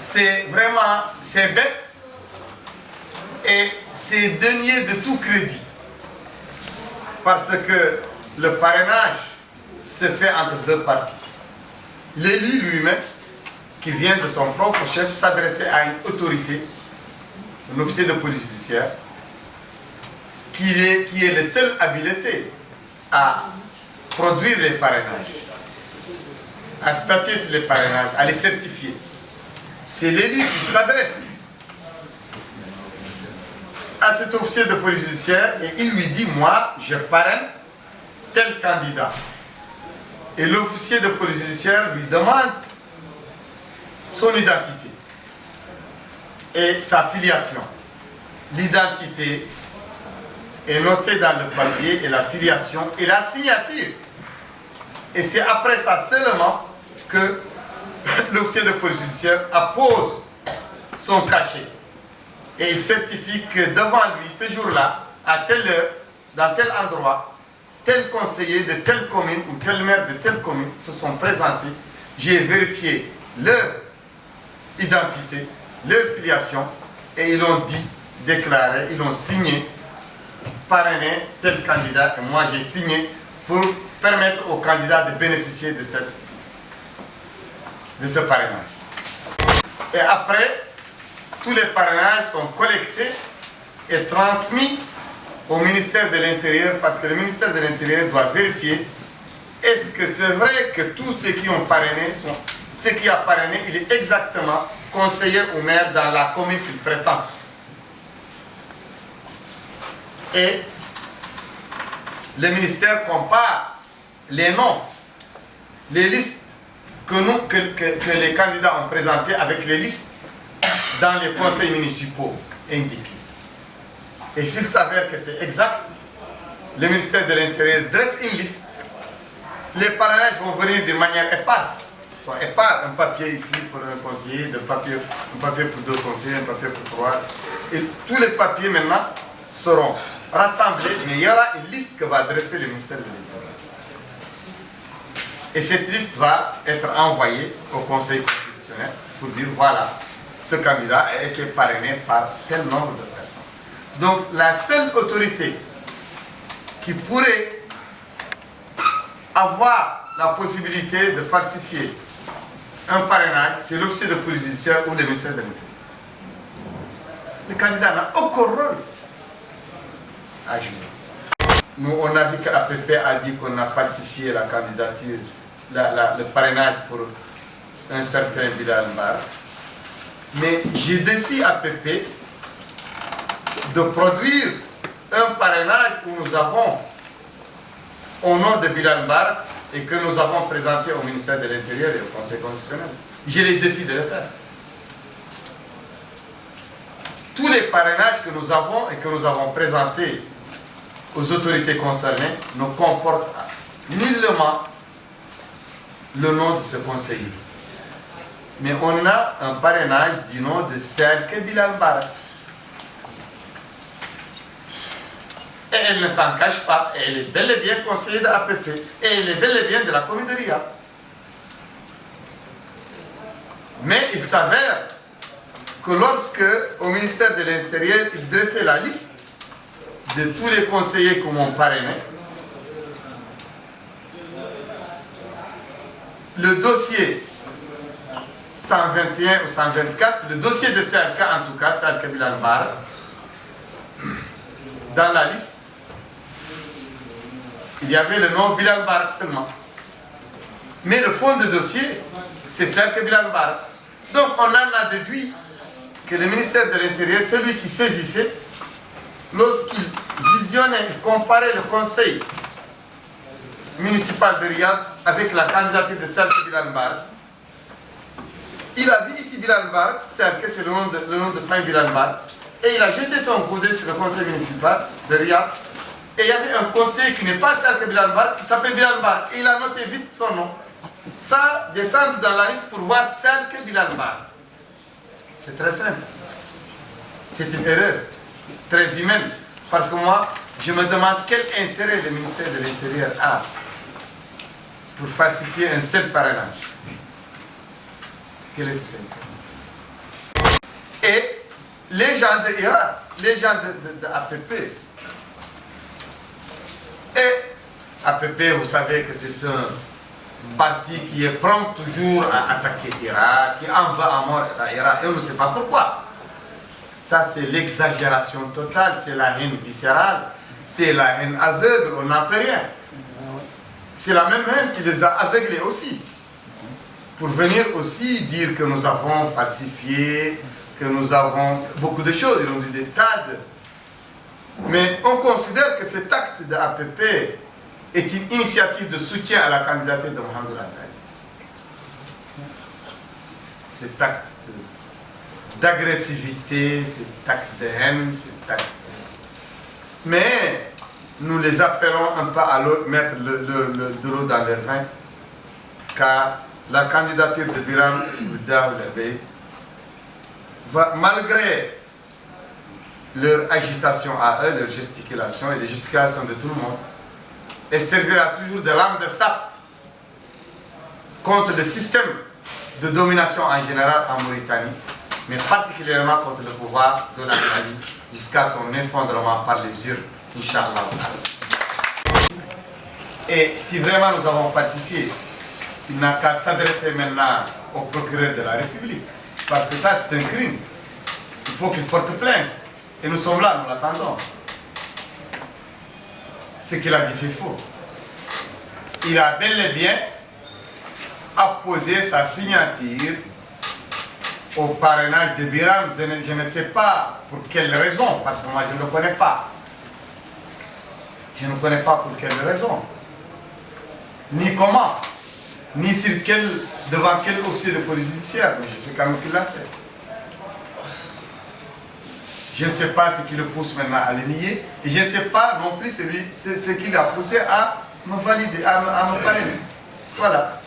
c'est bête et c'est dénué de tout crédit. Parce que le parrainage se fait entre deux parties. L'élu lui-même, qui vient de son propre chef, s'adresser à une autorité, un officier de police judiciaire, qui est le seul habilité à produire les parrainages, à statuer sur les parrainages, à les certifier. C'est l'élu qui s'adresse à cet officier de police judiciaire et il lui dit, moi, je parraine tel candidat. Et l'officier de police judiciaire lui demande son identité et sa filiation. L'identité est notée dans le papier et la filiation et la signature. Et c'est après ça seulement que l'officier de police judiciaire appose son cachet. Et il certifie que devant lui, ce jour-là, à telle heure, dans tel endroit, tel conseiller de telle commune ou tel maire de telle commune se sont présentés. J'ai vérifié leur identité, leur filiation, et ils ont dit, déclaré, ils ont signé, parrainé tel candidat, et moi j'ai signé pour permettre au candidat de bénéficier de ce parrainage. Et après, tous les parrainages sont collectés et transmis au ministère de l'Intérieur parce que le ministère de l'Intérieur doit vérifier est-ce que c'est vrai que tous ceux qui ont parrainé, ce qui a parrainé, il est exactement conseiller ou maire dans la commune qu'il prétend. Et le ministère compare les noms, les listes que les candidats ont présentées avec les listes dans les conseils municipaux indiqués. Et s'il s'avère que c'est exact, le ministère de l'Intérieur dresse une liste. Les parrainages vont venir de manière éparse. Soit épars, un papier ici pour un conseiller, un papier pour deux conseillers, un papier pour trois. Et tous les papiers maintenant seront rassemblés, mais il y aura une liste que va dresser le ministère de l'Intérieur. Et cette liste va être envoyée au Conseil constitutionnel pour dire voilà, ce candidat a été parrainé par tel nombre de personnes. Donc la seule autorité qui pourrait avoir la possibilité de falsifier un parrainage, c'est l'officier de police judiciaire ou le ministère de l'Intérieur. Le candidat n'a aucun rôle à jouer. Nous, on a vu qu'APP a dit qu'on a falsifié la candidature, le parrainage pour un certain Bilal Mbar. Mais je défie APP de produire un parrainage où nous avons, au nom de Bilal Mbar, et que nous avons présenté au ministère de l'Intérieur et au Conseil constitutionnel. Je les défie de le faire. Tous les parrainages que nous avons et que nous avons présentés aux autorités concernées ne comportent nullement le nom de ce conseiller. Mais on a un parrainage du nom de Serke Bilal Mbar. Et elle ne s'en cache pas, elle est bel et bien conseillère de l'APP, et elle est bel et bien de la commune de Riyad. Mais il s'avère que lorsque, au ministère de l'Intérieur, il dressait la liste de tous les conseillers qui m'ont parrainé, le dossier 121 ou 124, le dossier de CRK en tout cas, Serke Bilal Mbar, dans la liste, il y avait le nom Bilal Mbar seulement. Mais le fond du dossier, c'est Serke Bilal Mbar. Donc on en a déduit que le ministère de l'Intérieur, celui qui saisissait, lorsqu'il visionnait et comparait le conseil municipal de Riyad avec la candidature de Serke Bilal Mbar, il a vu ici Bilal Mbar, Serke c'est le nom de famille Bilal Mbar, et il a jeté son coup d'œil sur le conseil municipal de Riyad. Et il y avait un conseiller qui n'est pas Serke Bilal Mbar, qui s'appelle Bilal Mbar. Et il a noté vite son nom, sans descendre dans la liste pour voir Serke Bilal Mbar. C'est très simple. C'est une erreur très humaine. Parce que moi, je me demande quel intérêt le ministère de l'Intérieur a pour falsifier un seul parrainage. Quel est cet intérêt? les gens de Irak, les gens de APP. Et APP, vous savez que c'est un parti qui est prompt toujours à attaquer l'Irak, qui en veut à mort à l'Irak, et on ne sait pas pourquoi. Ça, c'est l'exagération totale, c'est la haine viscérale, c'est la haine aveugle, on n'en peut rien. C'est la même haine qui les a aveuglés aussi. Pour venir aussi dire que nous avons falsifié, que nous avons beaucoup de choses, ils ont dit des tas de... Mais on considère que cet acte de APP est une initiative de soutien à la candidature de Mohamed Abdelaziz. Cet acte d'agressivité, cet acte de haine, cet acte... Mais nous les appelons un peu à mettre de l'eau dans leur vin, car la candidature de Biram Boudaoulebé, malgré leur agitation à eux, leur gesticulation et les gesticulations de tout le monde, elle servira toujours de lame de sape contre le système de domination en général en Mauritanie, mais particulièrement contre le pouvoir de la Mali, jusqu'à son effondrement par les urnes, Inch'Allah. Et si vraiment nous avons falsifié, il n'a qu'à s'adresser maintenant au procureur de la République, parce que ça c'est un crime. Il faut qu'il porte plainte. Et nous sommes là, nous l'attendons. Ce qu'il a dit, c'est faux. Il a bel et bien apposé sa signature au parrainage de Biram. Je ne sais pas pour quelle raison, parce que moi je ne le connais pas. Je ne connais pas pour quelle raison. Ni comment. Ni devant quel officier de police judiciaire. Mais je sais quand même qu'il l'a fait. Je ne sais pas ce qui le pousse maintenant à le nier. Et je ne sais pas non plus ce qui l'a poussé à me valider, à me parrainer. Voilà.